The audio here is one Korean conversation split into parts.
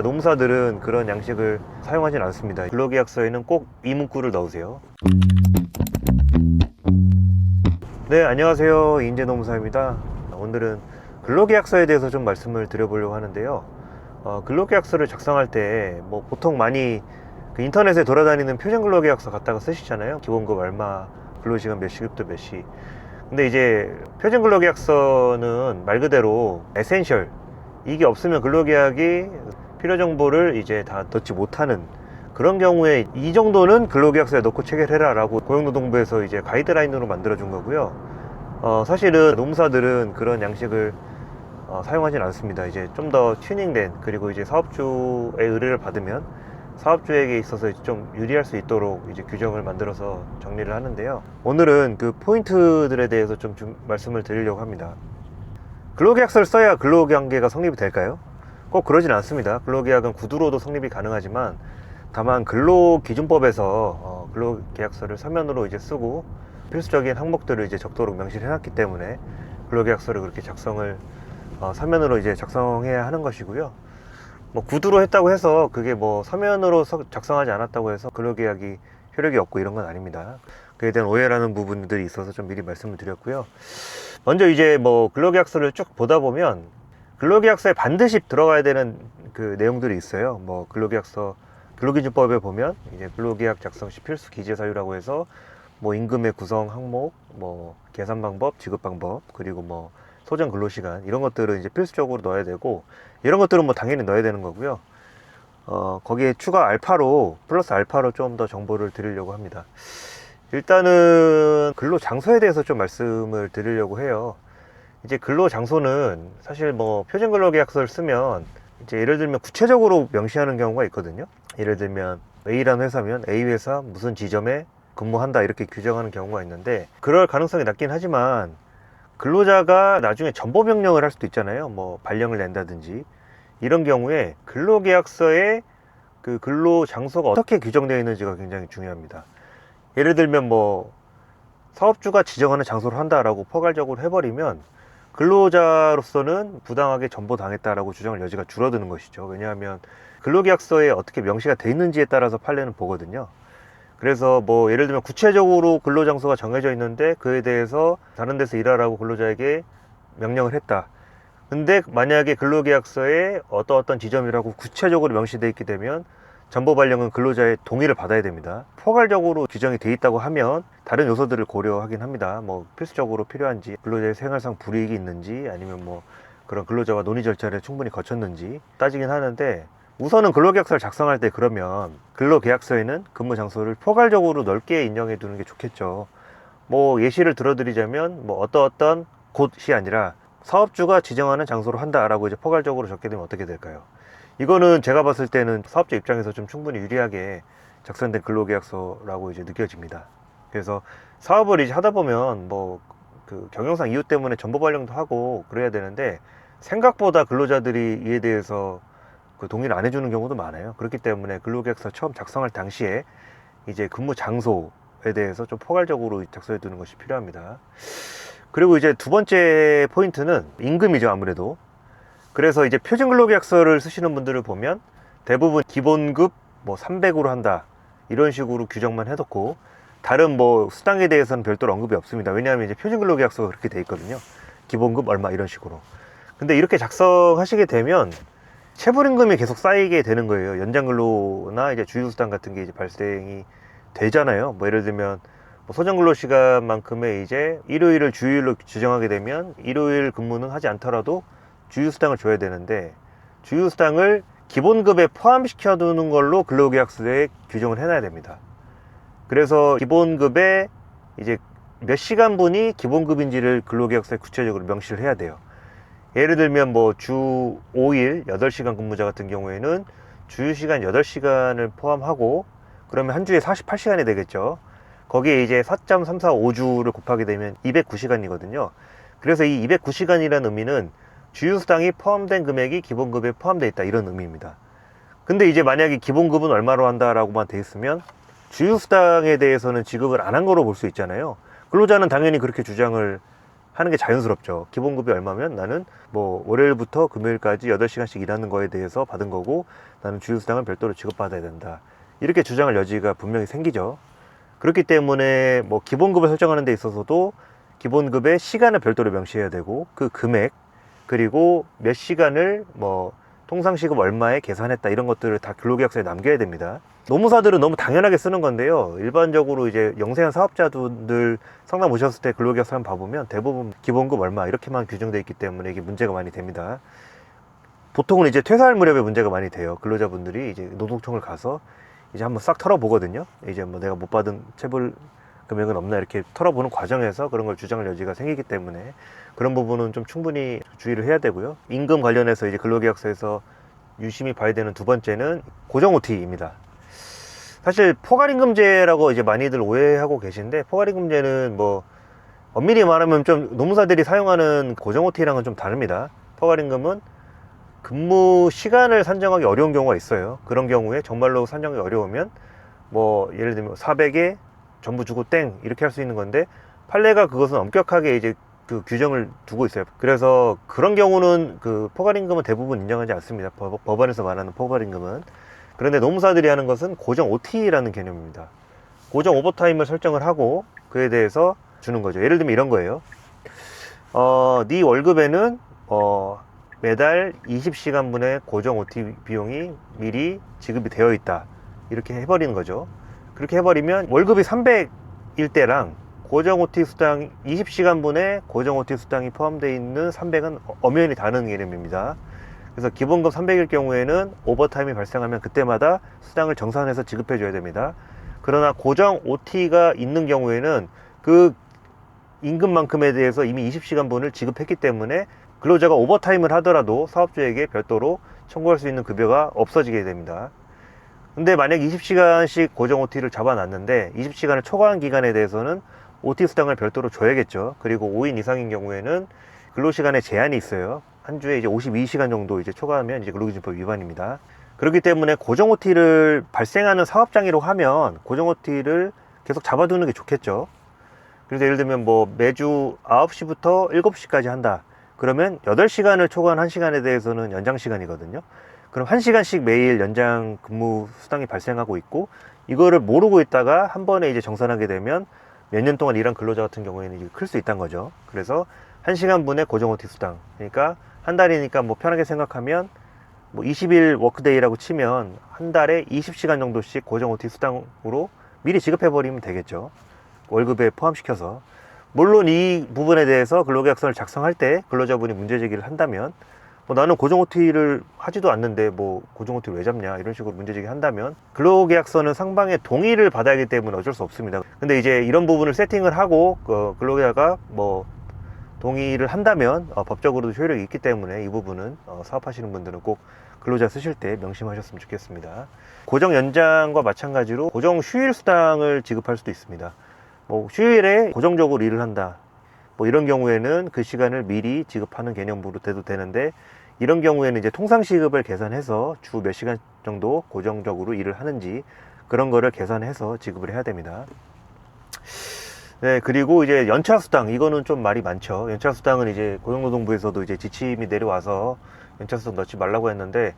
노무사들은 그런 양식을 사용하진 않습니다. 근로계약서에는 꼭 이 문구를 넣으세요. 네, 안녕하세요. 인재노무사입니다. 오늘은 근로계약서에 대해서 좀 말씀을 드려보려고 하는데요. 근로계약서를 작성할 때 보통 많이 인터넷에 돌아다니는 표준 근로계약서 갖다가 쓰시잖아요. 기본급 얼마, 근로시간 몇 시부터 몇 시. 근데 이제 표준 근로계약서는 말 그대로 에센셜, 이게 없으면 근로계약이 필요 정보를 이제 다 넣지 못하는 그런 경우에 이 정도는 근로계약서에 넣고 체결해라 라고 고용노동부에서 이제 가이드라인으로 만들어 준 거고요. 사실은 노무사들은 그런 양식을 사용하진 않습니다. 이제 좀 더 튜닝된, 그리고 이제 사업주의 의뢰를 받으면 사업주에게 있어서 좀 유리할 수 있도록 이제 규정을 만들어서 정리를 하는데요. 오늘은 그 포인트들에 대해서 좀 말씀을 드리려고 합니다. 근로계약서를 써야 근로관계가 성립이 될까요? 꼭 그러진 않습니다. 근로계약은 구두로도 성립이 가능하지만 다만 근로기준법에서 근로계약서를 서면으로 이제 쓰고 필수적인 항목들을 이제 적도록 명시를 해놨기 때문에 근로계약서를 그렇게 작성을 서면으로 이제 작성해야 하는 것이고요. 구두로 했다고 해서 그게 서면으로 작성하지 않았다고 해서 근로계약이 효력이 없고 이런 건 아닙니다. 그에 대한 오해라는 부분들이 있어서 좀 미리 말씀을 드렸고요. 먼저 이제 근로계약서를 쭉 보다 보면 근로계약서에 반드시 들어가야 되는 그 내용들이 있어요. 근로계약서 근로기준법에 보면 이제 근로계약 작성 시 필수 기재 사유라고 해서 임금의 구성 항목, 계산 방법, 지급 방법, 그리고 소정 근로시간, 이런 것들은 이제 필수적으로 넣어야 되고, 이런 것들은 당연히 넣어야 되는 거고요. 거기에 추가 알파로, 플러스 알파로 좀 더 정보를 드리려고 합니다. 일단은 근로 장소에 대해서 좀 말씀을 드리려고 해요. 이제 근로 장소는 사실 표준 근로계약서를 쓰면 이제 예를 들면 구체적으로 명시하는 경우가 있거든요. 예를 들면 A라는 회사면 A 회사 무슨 지점에 근무한다 이렇게 규정하는 경우가 있는데, 그럴 가능성이 낮긴 하지만 근로자가 나중에 전보 명령을 할 수도 있잖아요. 발령을 낸다든지 이런 경우에 근로계약서에 그 근로 장소가 어떻게 규정되어 있는지가 굉장히 중요합니다. 예를 들면 사업주가 지정하는 장소로 한다라고 포괄적으로 해버리면 근로자로서는 부당하게 전보당했다라고 주장할 여지가 줄어드는 것이죠. 왜냐하면 근로계약서에 어떻게 명시가 돼 있는지에 따라서 판례는 보거든요. 그래서 예를 들면 구체적으로 근로장소가 정해져 있는데 그에 대해서 다른 데서 일하라고 근로자에게 명령을 했다. 근데 만약에 근로계약서에 어떤 지점이라고 구체적으로 명시되어 있게 되면 전보 발령은 근로자의 동의를 받아야 됩니다. 포괄적으로 규정이 돼 있다고 하면 다른 요소들을 고려하긴 합니다. 필수적으로 필요한지, 근로자의 생활상 불이익이 있는지, 아니면 그런 근로자와 논의 절차를 충분히 거쳤는지 따지긴 하는데, 우선은 근로계약서를 작성할 때 그러면 근로계약서에는 근무 장소를 포괄적으로 넓게 인정해 두는 게 좋겠죠. 예시를 들어드리자면 어떤 곳이 아니라 사업주가 지정하는 장소로 한다라고 이제 포괄적으로 적게 되면 어떻게 될까요? 이거는 제가 봤을 때는 사업자 입장에서 좀 충분히 유리하게 작성된 근로계약서라고 이제 느껴집니다. 그래서 사업을 이제 하다 보면 그 경영상 이유 때문에 전보 발령도 하고 그래야 되는데, 생각보다 근로자들이 이에 대해서 그 동의를 안 해주는 경우도 많아요. 그렇기 때문에 근로계약서 처음 작성할 당시에 이제 근무 장소에 대해서 좀 포괄적으로 작성해 두는 것이 필요합니다. 그리고 이제 두 번째 포인트는 임금이죠, 아무래도. 그래서 이제 표준 근로계약서를 쓰시는 분들을 보면 대부분 기본급 300으로 한다 이런 식으로 규정만 해놓고 다른 수당에 대해서는 별도로 언급이 없습니다. 왜냐하면 이제 표준 근로계약서가 그렇게 돼 있거든요. 기본급 얼마 이런 식으로. 근데 이렇게 작성하시게 되면 체불임금이 계속 쌓이게 되는 거예요. 연장근로나 이제 주휴수당 같은 게 이제 발생이 되잖아요. 예를 들면 소정근로시간만큼의 이제 일요일을 주휴일로 지정하게 되면 일요일 근무는 하지 않더라도 주휴수당을 줘야 되는데, 주휴수당을 기본급에 포함시켜 두는 걸로 근로계약서에 규정을 해놔야 됩니다. 그래서 기본급에 이제 몇 시간분이 기본급인지를 근로계약서에 구체적으로 명시를 해야 돼요. 예를 들면 주 5일 8시간 근무자 같은 경우에는 주휴시간 8시간을 포함하고 그러면 한 주에 48시간이 되겠죠. 거기에 이제 4.345주를 곱하게 되면 209시간이거든요. 그래서 이 209시간이라는 의미는 주휴수당이 포함된 금액이 기본급에 포함되어 있다, 이런 의미입니다. 근데 이제 만약에 기본급은 얼마로 한다라고만 돼 있으면 주휴수당에 대해서는 지급을 안 한 거로 볼 수 있잖아요. 근로자는 당연히 그렇게 주장을 하는 게 자연스럽죠. 기본급이 얼마면 나는 뭐 월요일부터 금요일까지 8시간씩 일하는 거에 대해서 받은 거고 나는 주휴수당은 별도로 지급받아야 된다. 이렇게 주장할 여지가 분명히 생기죠. 그렇기 때문에 뭐 기본급을 설정하는 데 있어서도 기본급의 시간을 별도로 명시해야 되고 그 금액 그리고 몇 시간을 뭐 통상시급 얼마에 계산했다 이런 것들을 다 근로계약서에 남겨야 됩니다. 노무사들은 너무 당연하게 쓰는 건데요. 일반적으로 이제 영세한 사업자들 상담 오셨을 때 근로계약서 한번 봐보면 대부분 기본급 얼마 이렇게만 규정되어 있기 때문에 이게 문제가 많이 됩니다. 보통은 이제 퇴사할 무렵에 문제가 많이 돼요. 근로자분들이 이제 노동청을 가서 이제 한번 싹 털어보거든요. 이제 뭐 내가 못 받은 체불 금액은 없나 이렇게 털어보는 과정에서 그런 걸 주장할 여지가 생기기 때문에 그런 부분은 좀 충분히 주의를 해야 되고요. 임금 관련해서 이제 근로계약서에서 유심히 봐야 되는 두 번째는 고정 OT입니다. 사실 포괄임금제라고 이제 많이들 오해하고 계신데 포괄임금제는 뭐 엄밀히 말하면 좀 노무사들이 사용하는 고정 OT랑은 좀 다릅니다. 포괄임금은 근무 시간을 산정하기 어려운 경우가 있어요. 그런 경우에 정말로 산정하기 어려우면 뭐 예를 들면 400에 전부 주고 땡 이렇게 할 수 있는 건데 판례가 그것은 엄격하게 이제 그 규정을 두고 있어요. 그래서 그런 경우는 그 포괄임금은 대부분 인정하지 않습니다. 법원에서 말하는 포괄임금은. 그런데 노무사들이 하는 것은 고정 OT라는 개념입니다. 고정 오버타임을 설정을 하고 그에 대해서 주는 거죠. 예를 들면 이런 거예요. 네 월급에는 매달 20시간분의 고정 OT 비용이 미리 지급이 되어 있다. 이렇게 해버리는 거죠. 그렇게 해버리면 월급이 300일 때랑 고정 OT 수당 20시간분의 고정 OT 수당이 포함되어 있는 300은 엄연히 다른 개념입니다. 그래서 기본급 300일 경우에는 오버타임이 발생하면 그때마다 수당을 정산해서 지급해 줘야 됩니다. 그러나 고정 OT가 있는 경우에는 그 임금만큼에 대해서 이미 20시간분을 지급했기 때문에 근로자가 오버타임을 하더라도 사업주에게 별도로 청구할 수 있는 급여가 없어지게 됩니다. 근데 만약 20시간씩 고정 OT를 잡아놨는데 20시간을 초과한 기간에 대해서는 OT 수당을 별도로 줘야겠죠. 그리고 5인 이상인 경우에는 근로시간에 제한이 있어요. 한 주에 이제 52시간 정도 이제 초과하면 이제 근로기준법 위반입니다. 그렇기 때문에 고정 OT를 발생하는 사업장이라고 하면 고정 OT를 계속 잡아두는 게 좋겠죠. 그래서 예를 들면 뭐 매주 9시부터 7시까지 한다. 그러면 8시간을 초과한 1시간에 대해서는 연장 시간이거든요. 그럼 1시간씩 매일 연장 근무 수당이 발생하고 있고 이거를 모르고 있다가 한 번에 이제 정산하게 되면 몇 년 동안 일한 근로자 같은 경우에는 클 수 있다는 거죠. 그래서 1시간분의 고정 OT 수당. 그러니까 한 달이니까 뭐 편하게 생각하면 뭐 20일 워크데이라고 치면 한 달에 20시간 정도씩 고정 OT 수당으로 미리 지급해 버리면 되겠죠. 월급에 포함시켜서. 물론 이 부분에 대해서 근로계약서를 작성할 때 근로자분이 문제 제기를 한다면 나는 고정 OT를 하지도 않는데 뭐 고정 OT를 왜 잡냐 이런 식으로 문제 제기한다면 근로계약서는 상방의 동의를 받아야 하기 때문에 어쩔 수 없습니다. 근데 이제 이런 부분을 세팅을 하고 근로계약가 뭐 동의를 한다면 법적으로도 효력이 있기 때문에 이 부분은 사업하시는 분들은 꼭 근로자 쓰실 때 명심하셨으면 좋겠습니다. 고정 연장과 마찬가지로 고정 휴일 수당을 지급할 수도 있습니다. 뭐 휴일에 고정적으로 일을 한다. 뭐 이런 경우에는 그 시간을 미리 지급하는 개념으로 돼도 되는데 이런 경우에는 이제 통상시급을 계산해서 주 몇 시간 정도 고정적으로 일을 하는지 그런 거를 계산해서 지급을 해야 됩니다. 네, 그리고 이제 연차수당 이거는 좀 말이 많죠. 연차수당은 이제 고용노동부에서도 이제 지침이 내려와서 연차수당 넣지 말라고 했는데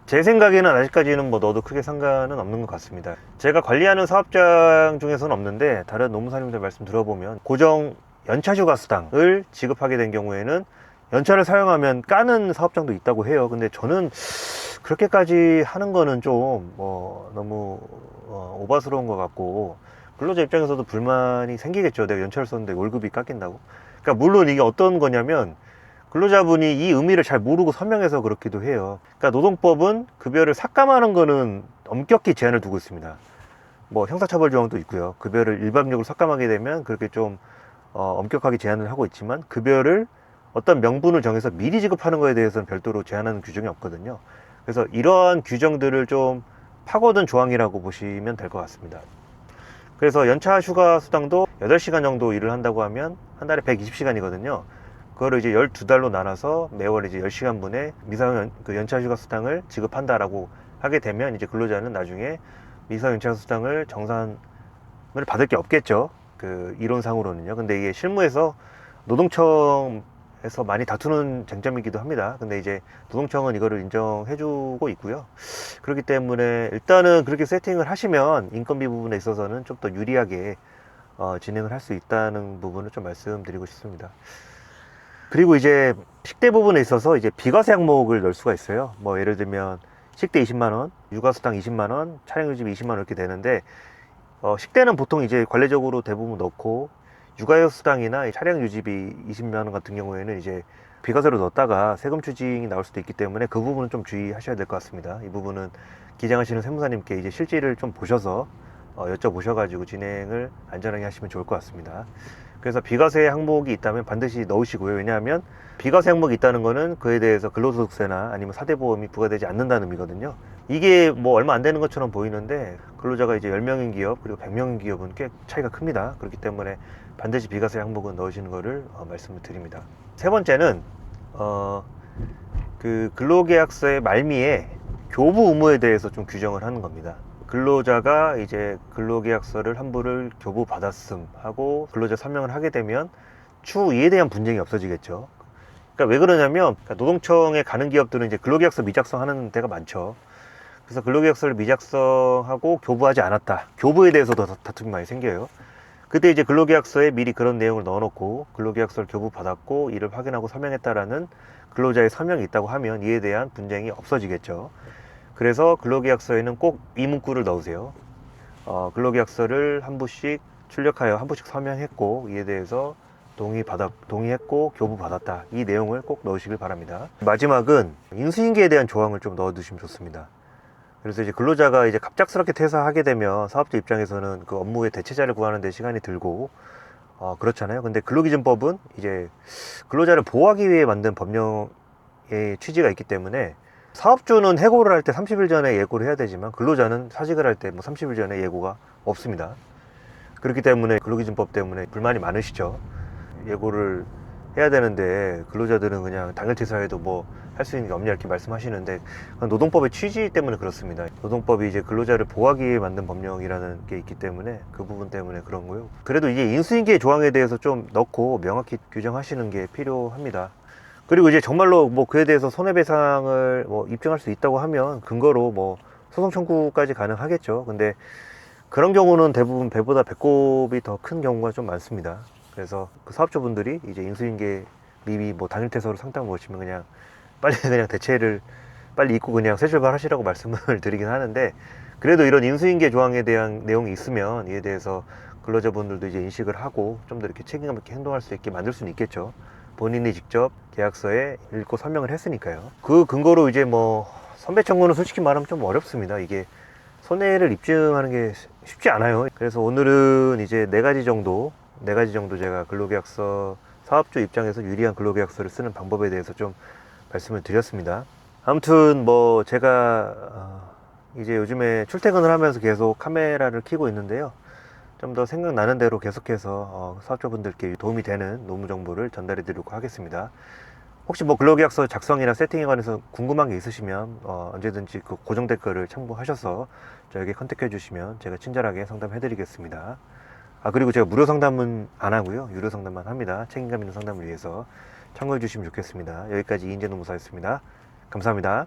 제 생각에는 아직까지는 뭐 넣어도 크게 상관은 없는 것 같습니다. 제가 관리하는 사업장 중에서는 없는데 다른 노무사님들 말씀 들어보면 고정 연차휴가 수당을 지급하게 된 경우에는 연차를 사용하면 까는 사업장도 있다고 해요. 근데 저는 그렇게까지 하는 거는 좀 너무 오바스러운 것 같고 근로자 입장에서도 불만이 생기겠죠. 내가 연차를 썼는데 월급이 깎인다고. 그러니까 물론 이게 어떤 거냐면 근로자분이 이 의미를 잘 모르고 설명해서 그렇기도 해요. 그러니까 노동법은 급여를 삭감하는 거는 엄격히 제한을 두고 있습니다. 뭐 형사처벌 조항도 있고요. 급여를 일방적으로 삭감하게 되면 그렇게 좀 엄격하게 제한을 하고 있지만 급여를 어떤 명분을 정해서 미리 지급하는 거에 대해서는 별도로 제한하는 규정이 없거든요. 그래서 이러한 규정들을 좀 파고든 조항이라고 보시면 될 것 같습니다. 그래서 연차 휴가 수당도 8시간 정도 일을 한다고 하면 한 달에 120시간이거든요. 그거를 이제 12달로 나눠서 매월 이제 10시간분의 미사용 연차 휴가 수당을 지급한다라고 하게 되면 이제 근로자는 나중에 미사 연차 수당을 정산을 받을 게 없겠죠. 그 이론상으로는요. 근데 이게 실무에서 노동청에서 많이 다투는 쟁점이기도 합니다. 근데 이제 노동청은 이거를 인정해주고 있고요. 그렇기 때문에 일단은 그렇게 세팅을 하시면 인건비 부분에 있어서는 좀 더 유리하게 진행을 할 수 있다는 부분을 좀 말씀드리고 싶습니다. 그리고 이제 식대 부분에 있어서 이제 비과세 항목을 넣을 수가 있어요. 뭐 예를 들면 식대 20만원, 육아수당 20만원, 차량유지비 20만원 이렇게 되는데, 식대는 보통 이제 관례적으로 대부분 넣고, 육아수당이나 차량유지비 20만원 같은 경우에는 이제 비과세로 넣었다가 세금 추징이 나올 수도 있기 때문에 그 부분은 좀 주의하셔야 될 것 같습니다. 이 부분은 기장하시는 세무사님께 이제 실질을 좀 보셔서 여쭤보셔가지고 진행을 안전하게 하시면 좋을 것 같습니다. 그래서 비과세 항목이 있다면 반드시 넣으시고요. 왜냐하면 비과세 항목이 있다는 거는 그에 대해서 근로소득세나 아니면 사대보험이 부과되지 않는다는 의미거든요. 이게 뭐 얼마 안 되는 것처럼 보이는데 근로자가 이제 10명인 기업 그리고 100명인 기업은 꽤 차이가 큽니다. 그렇기 때문에 반드시 비과세 항목은 넣으시는 거를 말씀을 드립니다. 세 번째는 그 근로계약서의 말미에 교부 의무에 대해서 좀 규정을 하는 겁니다. 근로자가 이제 근로계약서를 한 부를 교부 받았음 하고 근로자 서명을 하게 되면 추후 이에 대한 분쟁이 없어지겠죠. 그러니까 왜 그러냐면 노동청에 가는 기업들은 이제 근로계약서 미작성하는 데가 많죠. 그래서 근로계약서를 미작성하고 교부하지 않았다. 교부에 대해서도 다툼이 많이 생겨요. 그때 이제 근로계약서에 미리 그런 내용을 넣어놓고 근로계약서를 교부받았고 이를 확인하고 서명했다라는 근로자의 서명이 있다고 하면 이에 대한 분쟁이 없어지겠죠. 그래서 근로계약서에는 꼭 이 문구를 넣으세요. 근로계약서를 한 부씩 출력하여 한 부씩 서명했고 이에 대해서 동의했고 교부받았다. 이 내용을 꼭 넣으시길 바랍니다. 마지막은 인수인계에 대한 조항을 좀 넣어두시면 좋습니다. 그래서 이제 근로자가 이제 갑작스럽게 퇴사하게 되면 사업주 입장에서는 그 업무의 대체자를 구하는 데 시간이 들고 그렇잖아요. 근데 근로기준법은 이제 근로자를 보호하기 위해 만든 법령의 취지가 있기 때문에 사업주는 해고를 할 때 30일 전에 예고를 해야 되지만 근로자는 사직을 할 때 뭐 30일 전에 예고가 없습니다. 그렇기 때문에 근로기준법 때문에 불만이 많으시죠. 예고를 해야 되는데 근로자들은 그냥 당일 퇴사해도 뭐 할 수 있는 게 없냐 이렇게 말씀하시는데 노동법의 취지 때문에 그렇습니다. 노동법이 이제 근로자를 보호하기 위해 만든 법령이라는 게 있기 때문에 그 부분 때문에 그런 거요. 그래도 이제 인수인계 조항에 대해서 좀 넣고 명확히 규정하시는 게 필요합니다. 그리고 이제 정말로 뭐 그에 대해서 손해배상을 뭐 입증할 수 있다고 하면 근거로 뭐 소송 청구까지 가능하겠죠. 근데 그런 경우는 대부분 배보다 배꼽이 더 큰 경우가 좀 많습니다. 그래서 그 사업주분들이 이제 인수인계 미미 뭐 당일 퇴사로 상담 오시면 그냥 빨리 그냥 대체를 빨리 잊고 그냥 새 출발하시라고 말씀을 드리긴 하는데, 그래도 이런 인수인계 조항에 대한 내용이 있으면 이에 대해서 근로자분들도 이제 인식을 하고 좀 더 이렇게 책임감 있게 행동할 수 있게 만들 수는 있겠죠. 본인이 직접 계약서에 읽고 설명을 했으니까요. 그 근거로 이제 뭐 선배 청구는 솔직히 말하면 좀 어렵습니다. 이게 손해를 입증하는 게 쉽지 않아요. 그래서 오늘은 이제 네 가지 정도 제가 근로계약서 사업주 입장에서 유리한 근로계약서를 쓰는 방법에 대해서 좀 말씀을 드렸습니다. 아무튼 뭐 제가 이제 요즘에 출퇴근을 하면서 계속 카메라를 켜고 있는데요. 좀 더 생각나는 대로 계속해서 사업자분들께 도움이 되는 노무 정보를 전달해 드리려고 하겠습니다. 혹시 뭐 근로계약서 작성이나 세팅에 관해서 궁금한 게 있으시면 언제든지 그 고정 댓글을 참고하셔서 저에게 컨택해 주시면 제가 친절하게 상담해 드리겠습니다. 그리고 제가 무료 상담은 안 하고요, 유료 상담만 합니다. 책임감 있는 상담을 위해서 참고해 주시면 좋겠습니다. 여기까지 이인재 노무사였습니다. 감사합니다.